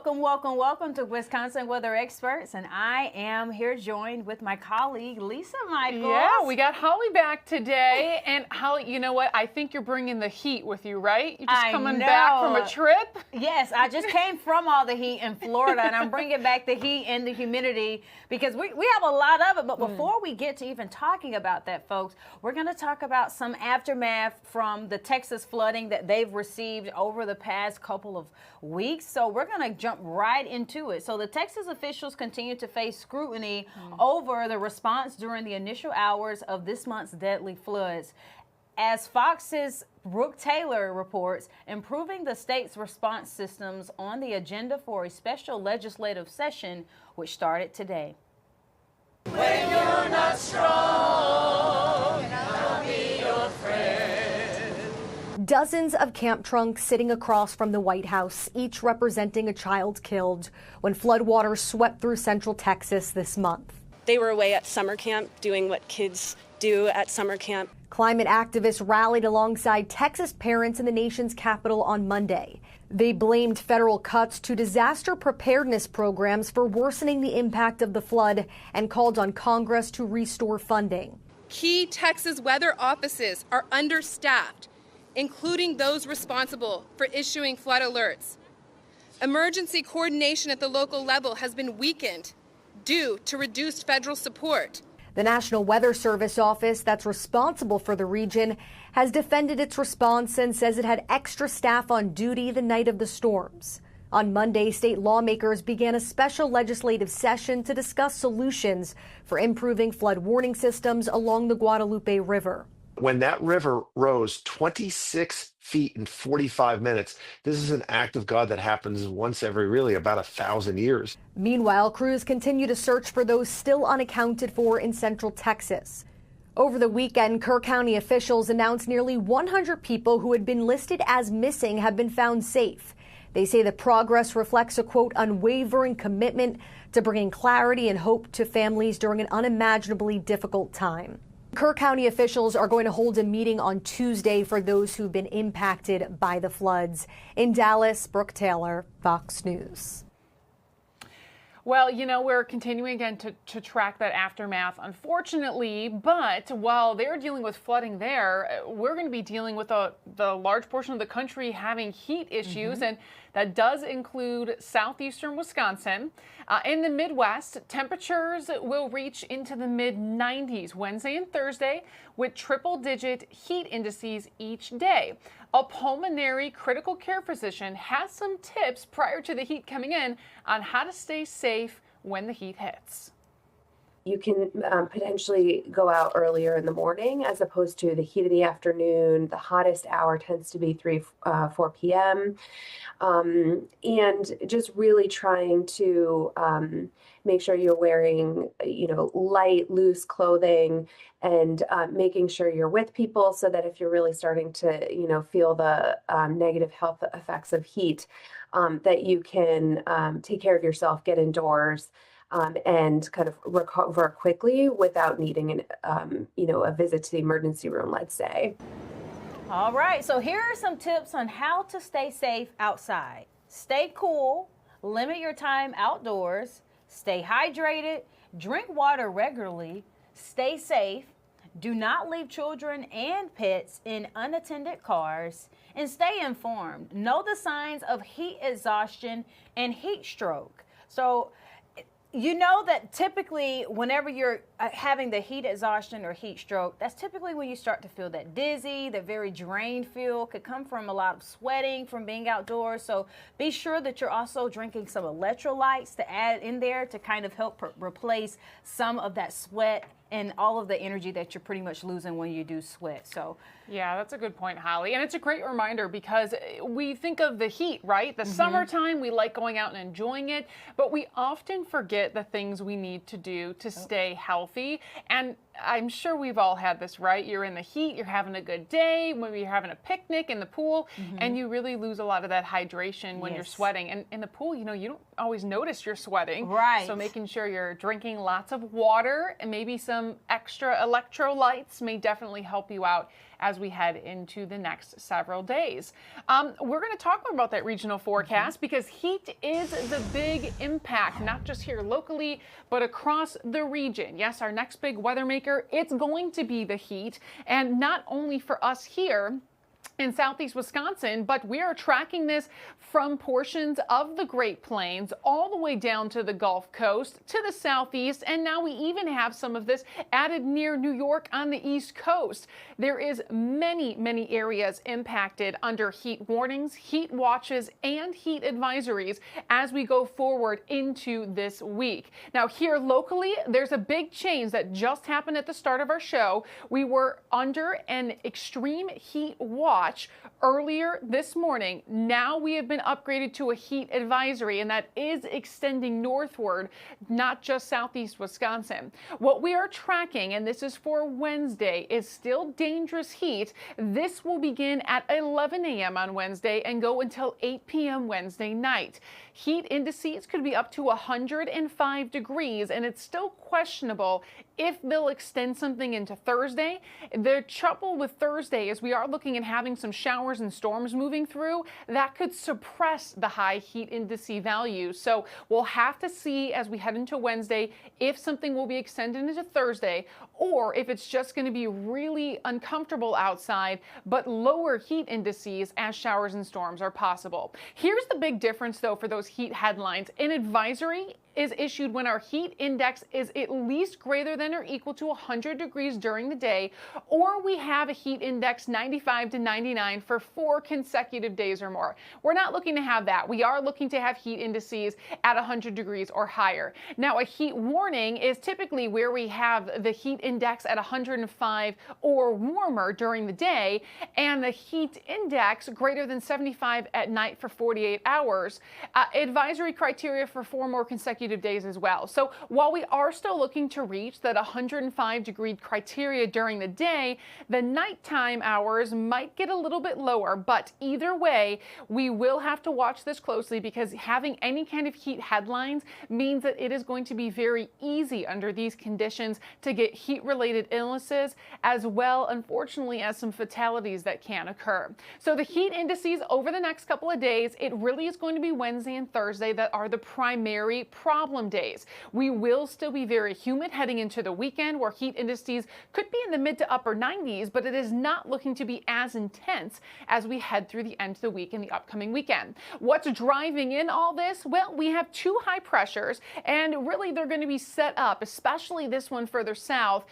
Welcome to Wisconsin Weather Experts, and I am here joined with my colleague Lisa Michaels. Yeah, we got Holly back today, and Holly, you know what? I think you're bringing the heat with you, right? You're just coming back from a trip. Yes, I just came from all the heat in Florida, and I'm bringing back the heat and the humidity because we have a lot of it. But before we get to even talking about that, folks, we're going to talk about some aftermath from the Texas flooding that they've received over the past couple of weeks. So we're going to jump right into it. So the Texas officials continue to face scrutiny over the response during the initial hours of this month's deadly floods. As Fox's Brooke Taylor reports, improving the state's response systems on the agenda for a special legislative session, which started today. When you're not strong, I'll be your friend. Dozens of camp trunks sitting across from the White House, each representing a child killed when floodwaters swept through central Texas this month. They were away at summer camp doing what kids do at summer camp. Climate activists rallied alongside Texas parents in the nation's capital on Monday. They blamed federal cuts to disaster preparedness programs for worsening the impact of the flood and called on Congress to restore funding. Key Texas weather offices are understaffed, including those responsible for issuing flood alerts. Emergency coordination at the local level has been weakened due to reduced federal support. The National Weather Service office that's responsible for the region has defended its response and says it had extra staff on duty the night of the storms. On Monday, state lawmakers began a special legislative session to discuss solutions for improving flood warning systems along the Guadalupe River. When that river rose 26 feet in 45 minutes, this is an act of God that happens once every really about 1,000 years. Meanwhile, crews continue to search for those still unaccounted for in central Texas. Over the weekend, Kerr County officials announced nearly 100 people who had been listed as missing have been found safe. They say the progress reflects a, quote, unwavering commitment to bringing clarity and hope to families during an unimaginably difficult time. Kerr County officials are going to hold a meeting on Tuesday for those who've been impacted by the floods. In Dallas, Brooke Taylor, Fox News. Well, you know, we're continuing again to track that aftermath, unfortunately, but while they're dealing with flooding there, we're going to be dealing with the large portion of the country having heat issues, and that does include southeastern Wisconsin. In the Midwest, temperatures will reach into the mid-90s Wednesday and Thursday with triple-digit heat indices each day. A pulmonary critical care physician has some tips prior to the heat coming in on how to stay safe when the heat hits. You can potentially go out earlier in the morning as opposed to the heat of the afternoon. The hottest hour tends to be 4 p.m. And just really trying to make sure you're wearing, light, loose clothing and making sure you're with people so that if you're really starting to, feel the negative health effects of heat, that you can take care of yourself, get indoors, and kind of recover quickly without needing a visit to the emergency room, let's say. All right, so here are some tips on how to stay safe outside. Stay cool, limit your time outdoors, stay hydrated, drink water regularly, stay safe, do not leave children and pets in unattended cars, and stay informed. Know the signs of heat exhaustion and heat stroke. So you know that typically whenever you're having the heat exhaustion or heat stroke, that's typically when you start to feel that dizzy, that very drained feel. Could come from a lot of sweating from being outdoors. So be sure that you're also drinking some electrolytes to add in there to kind of help replace some of that sweat and all of the energy that you're pretty much losing when you do sweat. So yeah, that's a good point, Holly. And it's a great reminder because we think of the heat, right? The summertime, we like going out and enjoying it, but we often forget the things we need to do to stay healthy. And I'm sure we've all had this, right? You're in the heat, you're having a good day, maybe you're having a picnic in the pool, and you really lose a lot of that hydration when you're sweating. And in the pool, you don't always notice you're sweating. Right. So making sure you're drinking lots of water and maybe some extra electrolytes may definitely help you out as we head into the next several days. We're going to talk more about that regional forecast because heat is the big impact, not just here locally, but across the region. Yes, our next big weather maker, it's going to be the heat, and not only for us here in southeast Wisconsin, but we are tracking this from portions of the Great Plains all the way down to the Gulf Coast, to the southeast, and now we even have some of this added near New York on the East Coast. There is many areas impacted under heat warnings, heat watches, and heat advisories as we go forward into this week. Now here locally, there's a big change that just happened at the start of our show. We were under an extreme heat watch earlier this morning. Now we have been upgraded to a heat advisory, and that is extending northward, not just southeast Wisconsin. What we are tracking, and this is for Wednesday, is still dangerous heat. This will begin at 11 a.m. on Wednesday and go until 8 p.m. Wednesday night. Heat indices could be up to 105 degrees, and it's still questionable if they'll extend something into Thursday. The trouble with Thursday is we are looking at having some showers and storms moving through that could suppress the high heat index values. So we'll have to see as we head into Wednesday if something will be extended into Thursday, or if it's just going to be really uncomfortable outside, but lower heat indices as showers and storms are possible. Here's the big difference though for those heat headlines. An advisory is issued when our heat index is at least greater than or equal to 100 degrees during the day, or we have a heat index 95 to 99 for 4 consecutive days or more. We're not looking to have that. We are looking to have heat indices at 100 degrees or higher. Now, a heat warning is typically where we have the heat index at 105 or warmer during the day, and the heat index greater than 75 at night for 48 hours. Advisory criteria for 4 more consecutive days as well. So while we are still looking to reach that 105 degree criteria during the day, the nighttime hours might get a little bit lower, but either way, we will have to watch this closely because having any kind of heat headlines means that it is going to be very easy under these conditions to get heat-related illnesses, as well, unfortunately, as some fatalities that can occur. So the heat indices over the next couple of days, it really is going to be Wednesday and Thursday that are the primary problem days. We will still be very humid heading into the weekend, where heat indices could be in the mid to upper 90s, but it is not looking to be as intense as we head through the end of the week and the upcoming weekend. What's driving in all this? Well, we have 2 high pressures, and really they're going to be set up, especially this one further south,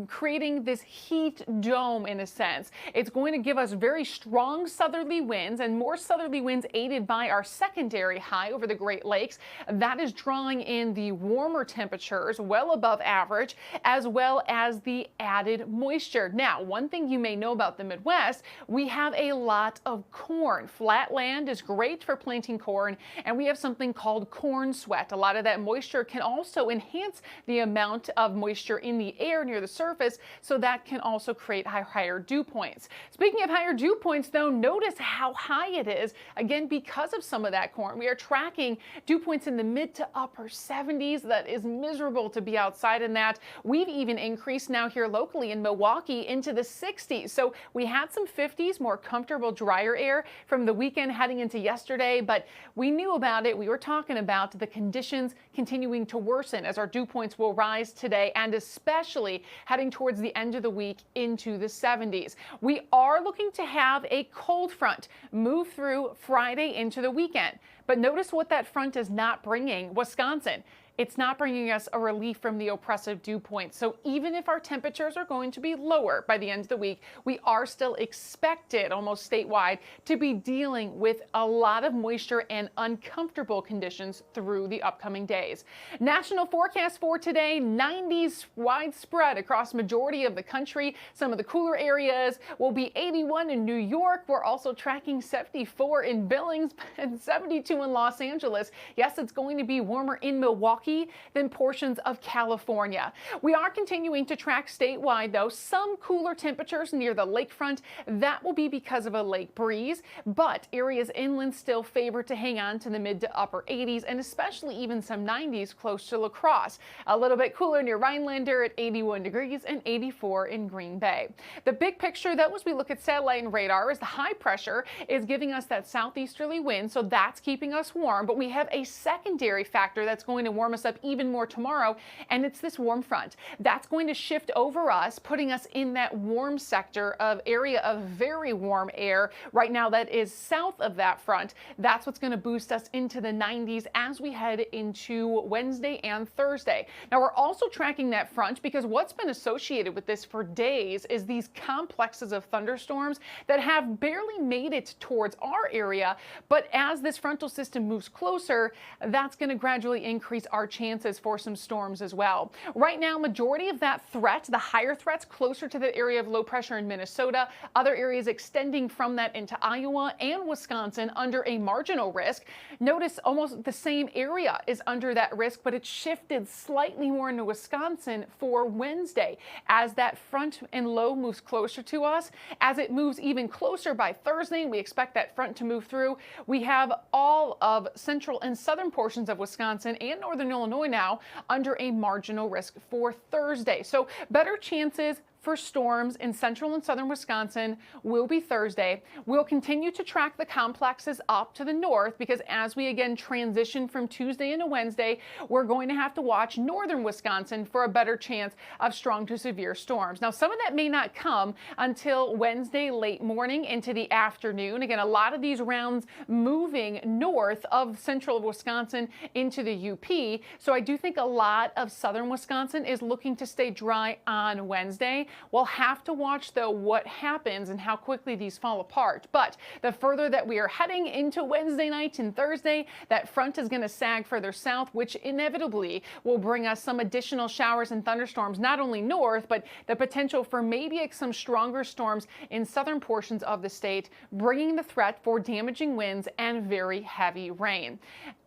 creating this heat dome in a sense. It's going to give us very strong southerly winds, and more southerly winds aided by our secondary high over the Great Lakes. That is drawing in the warmer temperatures well above average, as well as the added moisture. Now, one thing you may know about the Midwest, we have a lot of corn. Flat land is great for planting corn, and we have something called corn sweat. A lot of that moisture can also enhance the amount of moisture in the air near the surface, so that can also create higher dew points. Speaking of higher dew points, though, notice how high it is. Again, because of some of that corn, we are tracking dew points in the mid to upper 70s. That is miserable to be outside in that. We've even increased now here locally in Milwaukee into the 60s. So we had some 50s, more comfortable, drier air from the weekend heading into yesterday, but we knew about it. We were talking about the conditions continuing to worsen as our dew points will rise today, and especially heading towards the end of the week into the 70s. We are looking to have a cold front move through Friday into the weekend. But notice what that front is not bringing Wisconsin. It's not bringing us a relief from the oppressive dew points. So even if our temperatures are going to be lower by the end of the week, we are still expected almost statewide to be dealing with a lot of moisture and uncomfortable conditions through the upcoming days. National forecast for today, 90s widespread across majority of the country. Some of the cooler areas will be 81 in New York. We're also tracking 74 in Billings and 72 in Los Angeles. Yes, it's going to be warmer in Milwaukee Milwaukee than portions of California. We are continuing to track statewide, though, some cooler temperatures near the lakefront. That will be because of a lake breeze, but areas inland still favored to hang on to the mid to upper 80s and especially even some 90s close to La Crosse. A little bit cooler near Rhinelander at 81 degrees and 84 in Green Bay. The big picture, though, as we look at satellite and radar, is the high pressure is giving us that southeasterly wind, so that's keeping us warm. But we have a secondary factor that's going to warm us up even more tomorrow, and it's this warm front. That's going to shift over us, putting us in that warm sector of area of very warm air. Right now, that is south of that front. That's what's going to boost us into the 90s as we head into Wednesday and Thursday. Now, we're also tracking that front because what's been associated with this for days is these complexes of thunderstorms that have barely made it towards our area. But as this frontal system moves closer, that's going to gradually increase our chances for some storms as well. Right now, majority of that threat, the higher threats, closer to the area of low pressure in Minnesota, other areas extending from that into Iowa and Wisconsin under a marginal risk. Notice almost the same area is under that risk, but it's shifted slightly more into Wisconsin for Wednesday as that front and low moves closer to us. As it moves even closer by Thursday, we expect that front to move through. We have all of central and southern portions of Wisconsin and northern Illinois now under a marginal risk for Thursday. So better chances for storms in central and southern Wisconsin will be Thursday. We'll continue to track the complexes up to the north because as we again transition from Tuesday into Wednesday, we're going to have to watch northern Wisconsin for a better chance of strong to severe storms. Now, some of that may not come until Wednesday late morning into the afternoon. Again, a lot of these rounds moving north of central Wisconsin into the UP. So I do think a lot of southern Wisconsin is looking to stay dry on Wednesday. We'll have to watch, though, what happens and how quickly these fall apart. But the further that we are heading into Wednesday night and Thursday, that front is going to sag further south, which inevitably will bring us some additional showers and thunderstorms, not only north, but the potential for maybe some stronger storms in southern portions of the state, bringing the threat for damaging winds and very heavy rain.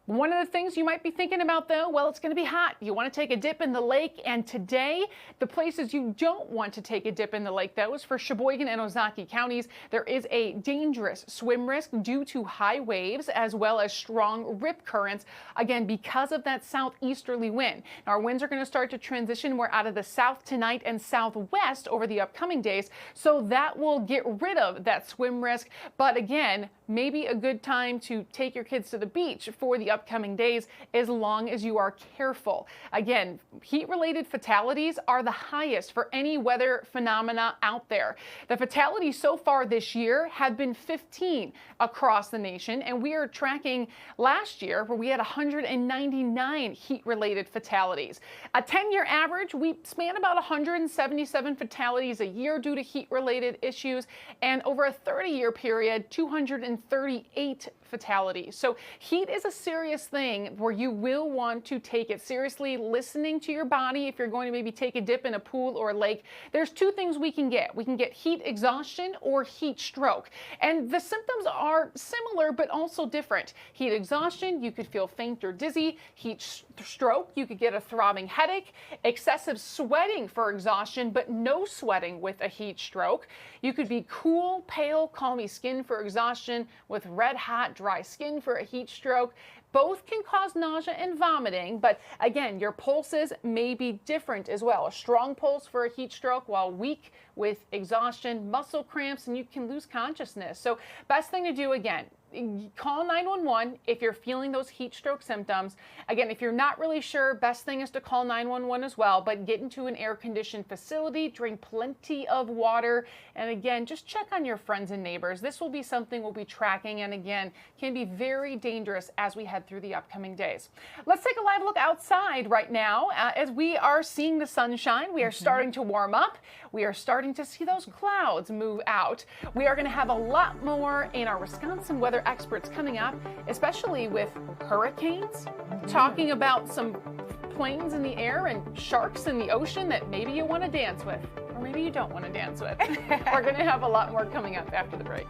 One of the things you might be thinking about, though, well, it's going to be hot. You want to take a dip in the lake, and today, the places you don't want to take a dip in the lake, though, is for Sheboygan and Ozaukee counties. There is a dangerous swim risk due to high waves as well as strong rip currents, again, because of that southeasterly wind. Now, our winds are going to start to transition more out of the south tonight and southwest over the upcoming days, so that will get rid of that swim risk. But again, maybe a good time to take your kids to the beach for the upcoming days as long as you are careful. Again, heat-related fatalities are the highest for any weather phenomena out there. The fatalities so far this year have been 15 across the nation, and we are tracking last year where we had 199 heat-related fatalities. A 10-year average, we span about 177 fatalities a year due to heat-related issues, and over a 30-year period, 238 fatalities. So heat is a serious thing where you will want to take it seriously, listening to your body. If you're going to maybe take a dip in a pool or a lake, there's two things we can get. We can get heat exhaustion or heat stroke. And the symptoms are similar, but also different. Heat exhaustion, you could feel faint or dizzy. Heat stroke, you could get a throbbing headache. Excessive sweating for exhaustion, but no sweating with a heat stroke. You could be cool, pale, clammy skin for exhaustion with red hot, dry skin for a heat stroke. Both can cause nausea and vomiting, but again, your pulses may be different as well. A strong pulse for a heat stroke, while weak with exhaustion, muscle cramps, and you can lose consciousness. So best thing to do, again, call 911 if you're feeling those heat stroke symptoms. Again, if you're not really sure, best thing is to call 911 as well, but get into an air-conditioned facility, drink plenty of water, and again, just check on your friends and neighbors. This will be something we'll be tracking, and again, can be very dangerous as we head through the upcoming days. Let's take a live look outside right now. As we are seeing the sunshine, we are starting to warm up. We are starting to see those clouds move out. We are going to have a lot more in our Wisconsin weather experts coming up, especially with hurricanes, talking about some planes in the air and sharks in the ocean that maybe you want to dance with, or maybe you don't want to dance with. We're going to have a lot more coming up after the break.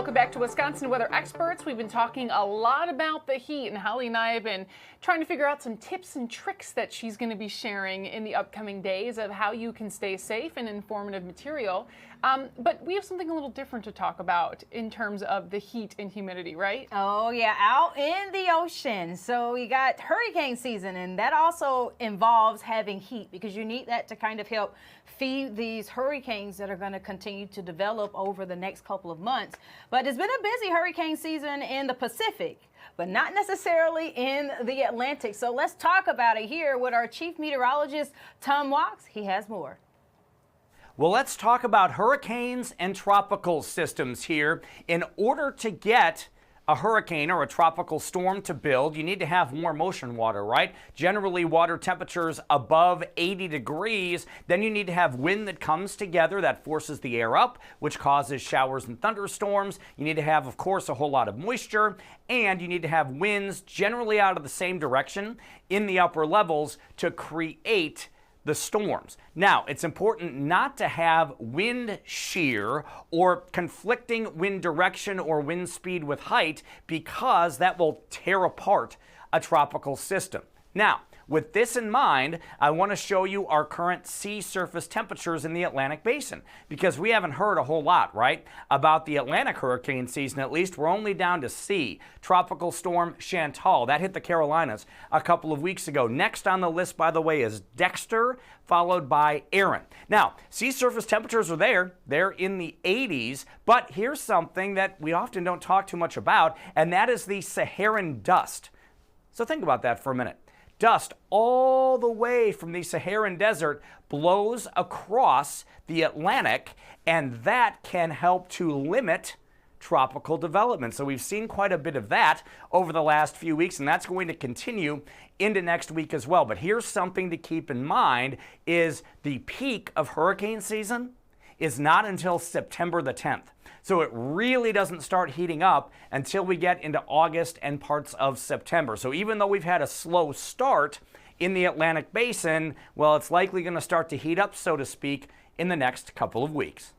welcome back to Wisconsin Weather Experts. We've been talking a lot about the heat, and Holly and I have been trying to figure out some tips and tricks that she's going to be sharing in the upcoming days of how you can stay safe and informative material. But we have something a little different to talk about in terms of the heat and humidity, right? Oh, yeah, out in the ocean. So we got hurricane season, and that also involves having heat because you need that to kind of help feed these hurricanes that are going to continue to develop over the next couple of months. But it's been a busy hurricane season in the Pacific, but not necessarily in the Atlantic. So let's talk about it here with our chief meteorologist, Tom Wachs. He has more. Well, let's talk about hurricanes and tropical systems here. In order to get a hurricane or a tropical storm to build, you need to have more motion water, right? Generally, water temperatures above 80 degrees. Then you need to have wind that comes together that forces the air up, which causes showers and thunderstorms. You need to have, of course, a whole lot of moisture, and you need to have winds generally out of the same direction in the upper levels to create the storms. Now, it's important not to have wind shear or conflicting wind direction or wind speed with height because that will tear apart a tropical system. Now, with this in mind, I want to show you our current sea surface temperatures in the Atlantic Basin because we haven't heard a whole lot, right, about the Atlantic hurricane season. At least we're only down to C. Tropical storm Chantal, that hit the Carolinas a couple of weeks ago. Next on the list, by the way, is Dexter, followed by Aaron. Now, sea surface temperatures are there. They're in the 80s, but here's something that we often don't talk too much about, and that is the Saharan dust. So think about that for a minute. Dust all the way from the Saharan desert blows across the Atlantic, and that can help to limit tropical development. So we've seen quite a bit of that over the last few weeks, and that's going to continue into next week as well. But here's something to keep in mind is the peak of hurricane season is not until September the 10th. So it really doesn't start heating up until we get into August and parts of September. So even though we've had a slow start in the Atlantic Basin, well, it's likely going to start to heat up, so to speak, in the next couple of weeks.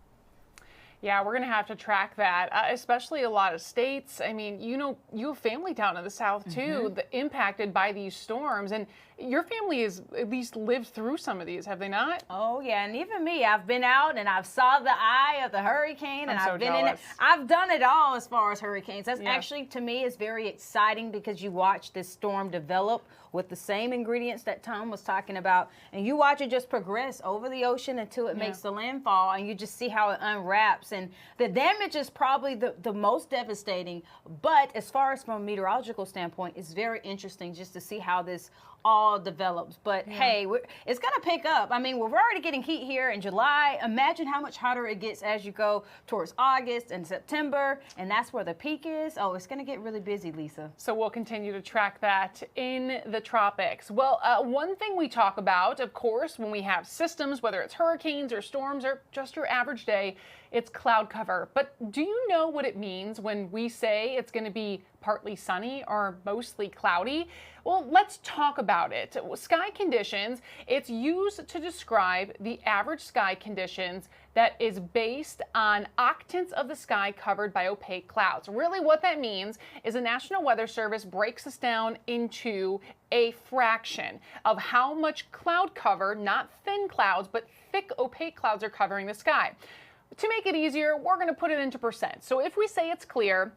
Yeah, we're going to have to track that, especially a lot of states. I mean, you have family down in the South, too, impacted by these storms. And your family has at least lived through some of these, have they not? Oh, yeah, and even me. I've been out and I've saw the eye of the hurricane, and I've been in it. I've done it all as far as hurricanes. That's actually, to me, is very exciting because you watch this storm develop with the same ingredients that Tom was talking about, and you watch it just progress over the ocean until it makes the landfall, and you just see how it unwraps. And the damage is probably the most devastating, but as far as from a meteorological standpoint, it's very interesting just to see how this all develops. But hey, it's going to pick up. I mean, we're already getting heat here in July. Imagine how much hotter it gets as you go towards August and September, and that's where the peak is. Oh, it's going to get really busy, Lisa. So we'll continue to track that in the tropics. Well, one thing we talk about, of course, when we have systems, whether it's hurricanes or storms or just your average day, it's cloud cover. But do you know what it means when we say it's going to be partly sunny or mostly cloudy? Well, let's talk about it. Sky conditions, it's used to describe the average sky conditions that is based on octants of the sky covered by opaque clouds. Really what that means is the National Weather Service breaks this down into a fraction of how much cloud cover, not thin clouds, but thick opaque clouds are covering the sky. To make it easier, we're going to put it into percent. So if we say it's clear,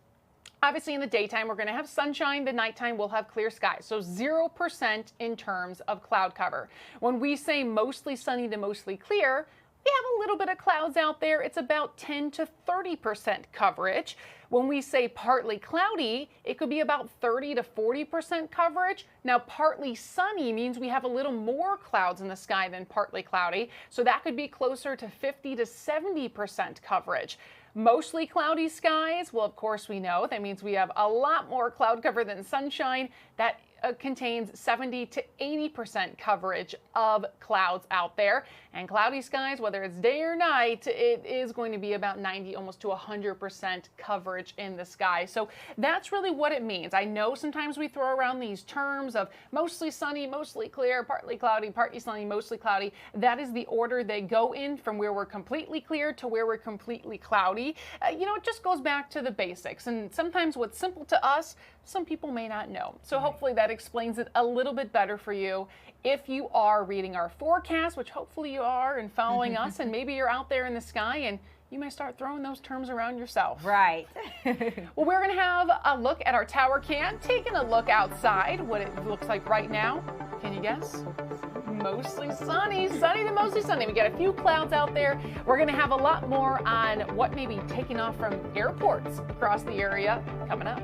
obviously in the daytime we're going to have sunshine, the nighttime we'll have clear skies. So 0% in terms of cloud cover. When we say mostly sunny to mostly clear, we have a little bit of clouds out there. It's about 10 to 30% coverage. When we say partly cloudy, it could be about 30 to 40% coverage. Now, partly sunny means we have a little more clouds in the sky than partly cloudy. So that could be closer to 50 to 70% coverage. Mostly cloudy skies, well, of course we know that means we have a lot more cloud cover than sunshine. That contains 70 to 80% coverage of clouds out there. And cloudy skies, whether it's day or night, it is going to be about 90, almost to 100% coverage in the sky. So that's really what it means. I know sometimes we throw around these terms of mostly sunny, mostly clear, partly cloudy, partly sunny, mostly cloudy. That is the order they go in from where we're completely clear to where we're completely cloudy. It just goes back to the basics. And sometimes what's simple to us, some people may not know. So hopefully that explains it a little bit better for you. If you are reading our forecast, which hopefully you are, and following us, and maybe you're out there in the sky and you may start throwing those terms around yourself. Right. Well, we're going to have a look at our tower cam, taking a look outside, what it looks like right now. Can you guess? Mostly sunny to mostly sunny. We got a few clouds out there. We're going to have a lot more on what may be taking off from airports across the area coming up.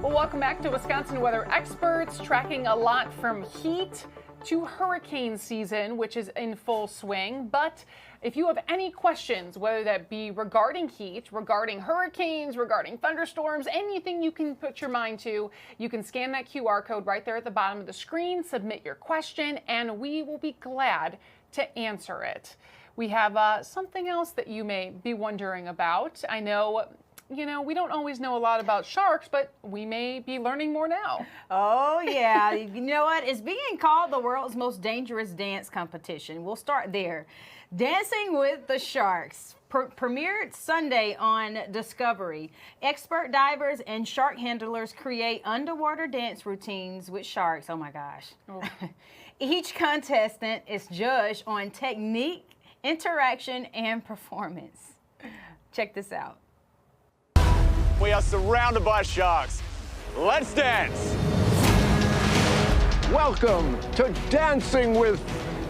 Well, welcome back to Wisconsin Weather Experts, tracking a lot from heat to hurricane season, which is in full swing. But if you have any questions, whether that be regarding heat, regarding hurricanes, regarding thunderstorms, anything you can put your mind to, you can scan that QR code right there at the bottom of the screen, submit your question, and we will be glad to answer it. We have something else that you may be wondering about. I know, we don't always know a lot about sharks, but we may be learning more now. Oh, yeah. You know what? It's being called the world's most dangerous dance competition. We'll start there. Dancing with the Sharks premiered Sunday on Discovery. Expert divers and shark handlers create underwater dance routines with sharks. Oh, my gosh. Oh. Each contestant is judged on technique, interaction, and performance. Check this out. We are surrounded by sharks. Let's dance. Welcome to Dancing with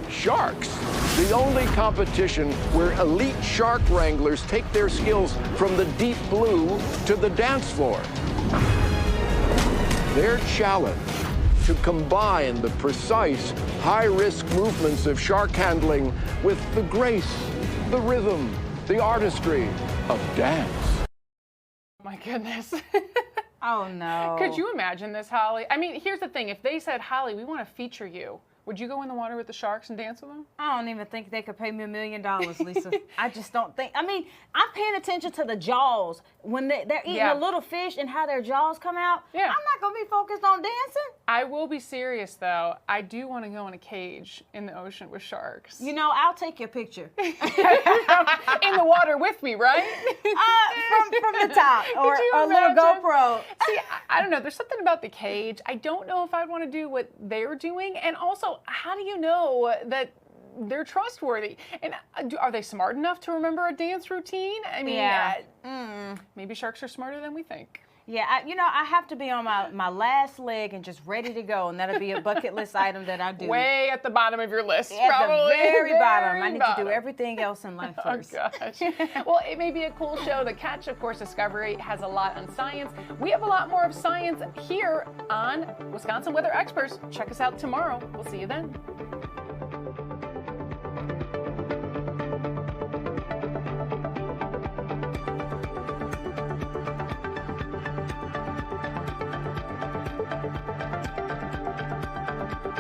Sharks, the only competition where elite shark wranglers take their skills from the deep blue to the dance floor. Their challenge: to combine the precise, high-risk movements of shark handling with the grace, the rhythm, the artistry of dance. My goodness. Oh, no. Could you imagine this, Holly? I mean, here's the thing. If they said, Holly, we want to feature you, Would you go in the water with the sharks and dance with them? I don't even think they could pay me $1 million, Lisa. I just don't think. I mean, I'm paying attention to the jaws when they're eating a little fish and how their jaws come out. Yeah. I'm not going to be focused on dancing. I will be serious, though. I do want to go in a cage in the ocean with sharks. You know, I'll take your picture. In the water with me, right? From the top, or a little GoPro. See, I don't know. There's something about the cage. I don't know if I'd want to do what they're doing. And also, how do you know that they're trustworthy? And are they smart enough to remember a dance routine? I mean, maybe sharks are smarter than we think. Yeah, I have to be on my last leg and just ready to go, and that'll be a bucket list item that I do. Way at the bottom of your list, at probably. The very bottom. I need to do everything else in life first. Oh, gosh. Well, it may be a cool show to catch. Of course, Discovery has a lot on science. We have a lot more of science here on Wisconsin Weather Experts. Check us out tomorrow. We'll see you then.